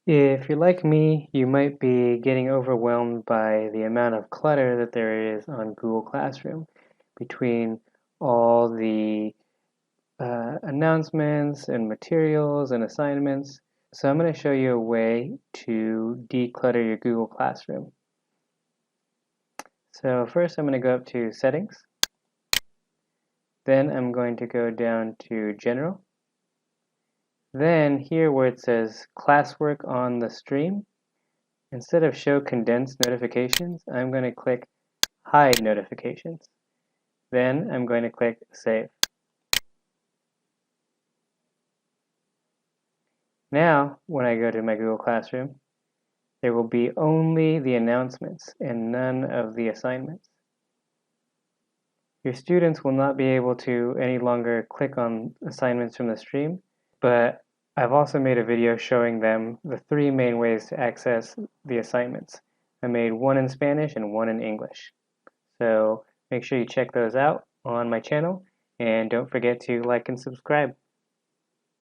If you're like me, you might be getting overwhelmed by the amount of clutter that there is on Google Classroom between all the announcements and materials and assignments. So I'm going to show you a way to declutter your Google Classroom. So first I'm going to go up to Settings. Then I'm going to go down to General. Then here where it says Classwork on the Stream, instead of Show Condensed Notifications, I'm going to click Hide Notifications. Then I'm going to click Save. Now, when I go to my Google Classroom, there will be only the announcements and none of the assignments. Your students will not be able to any longer click on assignments from the stream, but I've also made a video showing them the 3 main ways to access the assignments. I made one in Spanish and one in English. So make sure you check those out on my channel, and don't forget to like and subscribe.